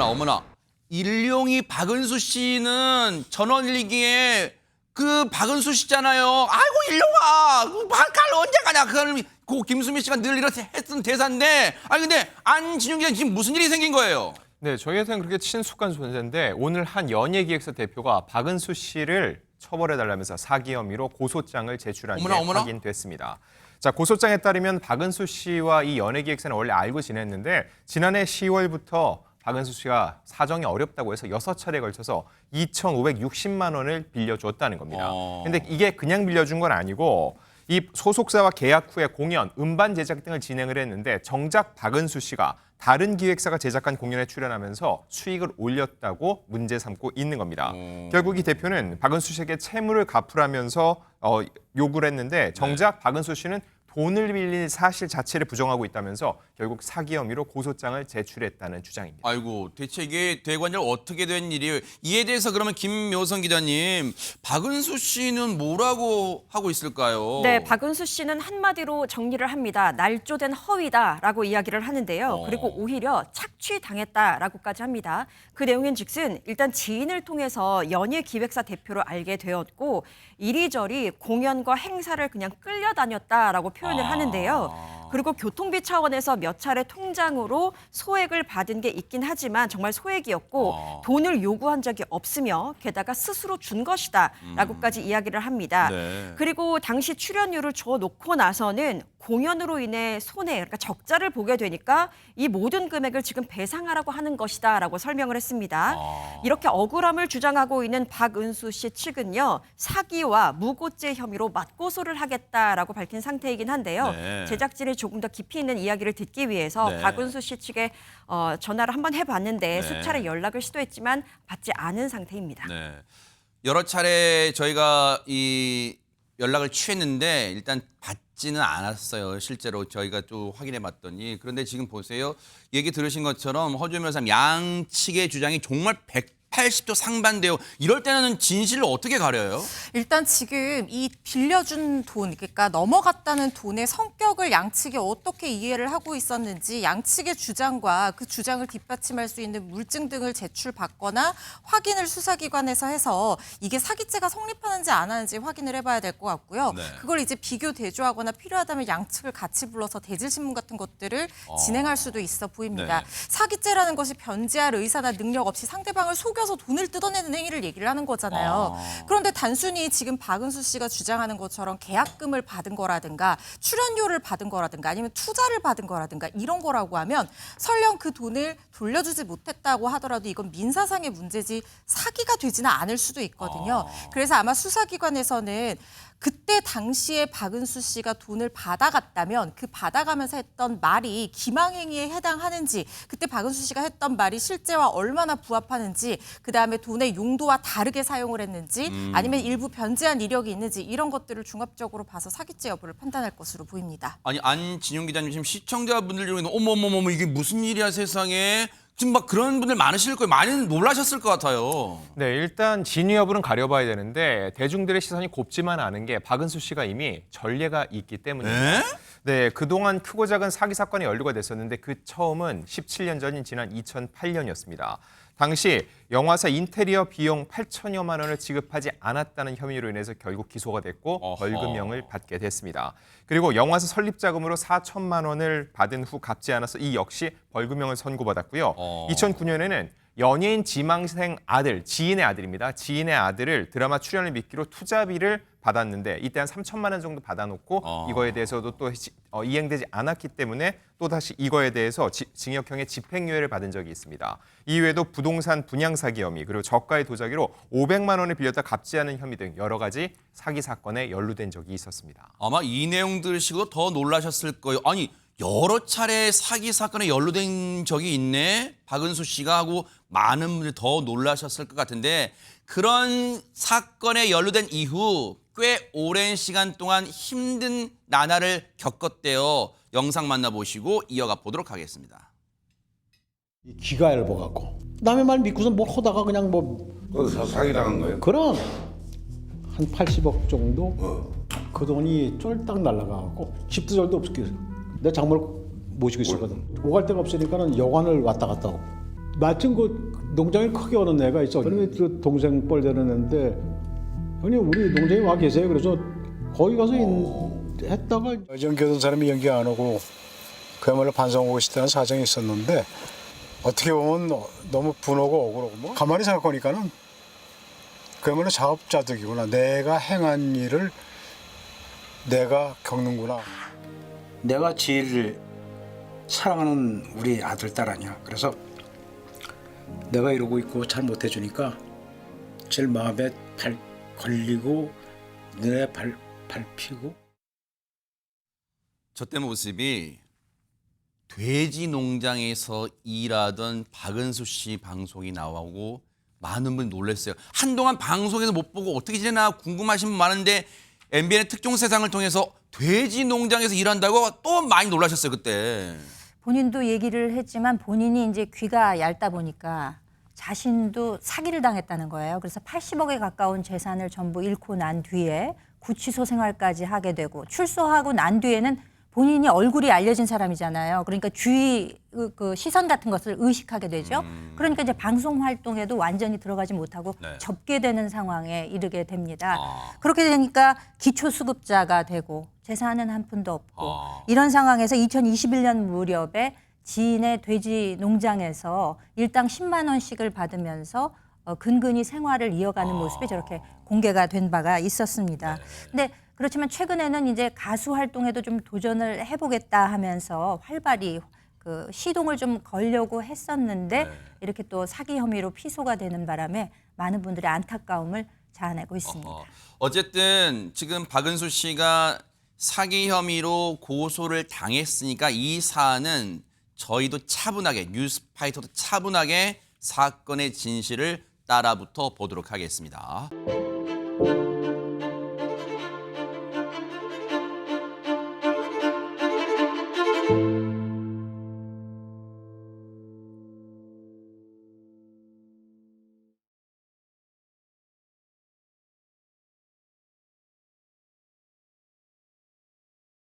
어머나. 일용이 박은수 씨는 전원일기에 그 박은수 씨잖아요. 아이고 일용아, 갈 언제 가냐. 그거는 고 김수미 씨가 늘 이렇게 했던 대사인데. 아니 근데 안진용 기자 지금 무슨 일이 생긴 거예요? 네, 저희한테는 그렇게 친숙한 존재인데 오늘 한 연예기획사 대표가 박은수 씨를 처벌해달라면서 사기 혐의로 고소장을 제출한 게 확인됐습니다. 자, 고소장에 따르면 박은수 씨와 이 연예기획사는 원래 알고 지냈는데 지난해 10월부터 박은수 씨가 사정이 어렵다고 해서 6차례에 걸쳐서 2,560만 원을 빌려줬다는 겁니다. 근데 이게 그냥 빌려준 건 아니고 이 소속사와 계약 후에 공연, 음반 제작 등을 진행을 했는데 정작 박은수 씨가 다른 기획사가 제작한 공연에 출연하면서 수익을 올렸다고 문제 삼고 있는 겁니다. 결국 이 대표는 박은수 씨에게 채무를 갚으라면서 요구를 했는데 정작 박은수 씨는 돈을 빌린 사실 자체를 부정하고 있다면서 결국 사기 혐의로 고소장을 제출했다는 주장입니다. 아이고, 대체 이게 대관절 어떻게 된 일이에요? 이에 대해서 그러면 김묘선 기자님, 박은수 씨는 뭐라고 하고 있을까요? 네, 박은수 씨는 한마디로 정리를 합니다. 날조된 허위다라고 이야기를 하는데요. 그리고 오히려 착취당했다라고까지 합니다. 그 내용인 즉슨 일단 지인을 통해서 연예기획사 대표로 알게 되었고 이리저리 공연과 행사를 그냥 끌려다녔다라고 표현을 하는데요. 그리고 교통비 차원에서 몇 차례 통장으로 소액을 받은 게 있긴 하지만 정말 소액이었고 돈을 요구한 적이 없으며 게다가 스스로 준 것이다 라고까지 이야기를 합니다. 네. 그리고 당시 출연료를 줘놓고 나서는 공연으로 인해 손해, 그러니까 적자를 보게 되니까 이 모든 금액을 지금 배상하라고 하는 것이다 라고 설명을 했습니다. 이렇게 억울함을 주장하고 있는 박은수 씨 측은요. 사기와 무고죄 혐의로 맞고소를 하겠다라고 밝힌 상태이긴 한데요. 네. 제작진이 조금 더 깊이 있는 이야기를 듣기 위해서 네. 박은수 씨 측에 전화를 한번 해봤는데 네. 수차례 연락을 시도했지만 받지 않은 상태입니다. 네. 여러 차례 저희가 이 연락을 취했는데 일단 받지는 않았어요. 실제로 저희가 또 확인해 봤더니. 그런데 지금 보세요. 얘기 들으신 것처럼 허주면 양측의 주장이 정말 180도 상반돼요. 이럴 때는 진실을 어떻게 가려요? 일단 지금 이 빌려준 돈, 그러니까 넘어갔다는 돈의 성격을 양측이 어떻게 이해를 하고 있었는지 양측의 주장과 그 주장을 뒷받침할 수 있는 물증 등을 제출받거나 확인을 수사기관에서 해서 이게 사기죄가 성립하는지 안 하는지 확인을 해봐야 될 것 같고요. 네. 그걸 이제 비교 대조하거나 필요하다면 양측을 같이 불러서 대질신문 같은 것들을 진행할 수도 있어 보입니다. 네. 사기죄라는 것이 변제할 의사나 능력 없이 상대방을 속여서 돈을 뜯어내는 행위를 얘기를 하는 거잖아요. 그런데 단순히 지금 박은수 씨가 주장하는 것처럼 계약금을 받은 거라든가 출연료를 받은 거라든가 아니면 투자를 받은 거라든가 이런 거라고 하면 설령 그 돈을 돌려주지 못했다고 하더라도 이건 민사상의 문제지 사기가 되지는 않을 수도 있거든요. 그래서 아마 수사기관에서는 그때 당시에 박은수 씨가 돈을 받아갔다면 그 받아가면서 했던 말이 기망행위에 해당하는지 그때 박은수 씨가 했던 말이 실제와 얼마나 부합하는지 그다음에 돈의 용도와 다르게 사용을 했는지 아니면 일부 변제한 이력이 있는지 이런 것들을 종합적으로 봐서 사기죄 여부를 판단할 것으로 보입니다. 아니 안진용 기자님 지금 시청자분들 중에 어머머머 이게 무슨 일이야 세상에. 지금 막 그런 분들 많으실 거예요. 많이 놀라셨을 것 같아요. 네, 일단 진위 여부는 가려봐야 되는데 대중들의 시선이 곱지만 않은 게 박은수 씨가 이미 전례가 있기 때문입니다. 네, 그동안 크고 작은 사기 사건이 연루가 됐었는데 그 처음은 17년 전인 지난 2008년이었습니다. 당시 영화사 인테리어 비용 8천여만 원을 지급하지 않았다는 혐의로 인해서 결국 기소가 됐고 벌금형을 받게 됐습니다. 그리고 영화사 설립 자금으로 4천만 원을 받은 후 갚지 않아서 이 역시 벌금형을 선고받았고요. 2009년에는 연예인 지망생 아들, 지인의 아들입니다. 지인의 아들을 드라마 출연을 미끼로 투자비를 받았는데 이때 한 3천만 원 정도 받아놓고 이거에 대해서도 또 이행되지 않았기 때문에 또다시 이거에 대해서 징역형의 집행유예를 받은 적이 있습니다. 이외에도 부동산 분양 사기 혐의 그리고 저가의 도자기로 500만 원을 빌렸다 갚지 않은 혐의 등 여러 가지 사기 사건에 연루된 적이 있었습니다. 아마 이 내용 들으시고 더 놀라셨을 거예요. 아니 여러 차례 사기 사건에 연루된 적이 있네. 박은수 씨가 하고 많은 분들이 더 놀라셨을 것 같은데 그런 사건에 연루된 이후 꽤 오랜 시간 동안 힘든 나날을 겪었대요. 영상 만나보시고 이어가 보도록 하겠습니다. 귀가 얇아갖고 남의 말 믿고서 뭘 하다가 그냥 거기서 사기당한 거예요? 그런 한 80억 정도 그 돈이 쫄딱 날라가갖고 집도 절도 없었겠어. 내 장모를 모시고 있었거든. 오갈 데가 없으니까는 여관을 왔다 갔다 하고 마침 그 농장이 크게 오는 애가 있어. 그러면 그 동생 뻘되는 애인데 형님 우리 농장에 와 계세요. 그래서 거기 가서 했다가 연기하던 사람이 연기 안 오고 그야말로 반성하고 싶다는 사정이 있었는데 어떻게 보면 너무 분하고 억울하고 뭐 가만히 생각하니까는 그야말로 자업자득이구나. 내가 행한 일을 내가 겪는구나. 내가 제일 사랑하는 우리 아들 딸 아니야. 그래서 내가 이러고 있고 잘 못해주니까 제일 마음에 발 걸리고 눈에 밟히고. 저 때 모습이 돼지 농장에서 일하던 박은수 씨 방송이 나오고 많은 분이 놀랐어요. 한동안 방송에서 못 보고 어떻게 지내나 궁금하신 분 많은데 MBN의 특종 세상을 통해서 돼지 농장에서 일한다고 또 많이 놀라셨어요, 그때. 본인도 얘기를 했지만 본인이 이제 귀가 얇다 보니까 자신도 사기를 당했다는 거예요. 그래서 80억에 가까운 재산을 전부 잃고 난 뒤에 구치소 생활까지 하게 되고 출소하고 난 뒤에는 본인이 얼굴이 알려진 사람이잖아요. 그러니까 주위 그 시선 같은 것을 의식하게 되죠. 그러니까 이제 방송 활동에도 완전히 들어가지 못하고 네. 접게 되는 상황에 이르게 됩니다. 그렇게 되니까 기초수급자가 되고 재산은 한 푼도 없고 이런 상황에서 2021년 무렵에 지인의 돼지 농장에서 일당 10만 원씩을 받으면서 근근히 생활을 이어가는 모습이 저렇게 공개가 된 바가 있었습니다. 근데 그렇지만 최근에는 이제 가수 활동에도 좀 도전을 해보겠다 하면서 활발히 그 시동을 좀 걸려고 했었는데 이렇게 또 사기 혐의로 피소가 되는 바람에 많은 분들의 안타까움을 자아내고 있습니다. 어쨌든 지금 박은수 씨가 사기 혐의로 고소를 당했으니까 이 사안은 저희도 차분하게 뉴스파이터도 차분하게 사건의 진실을 따라붙어 보도록 하겠습니다.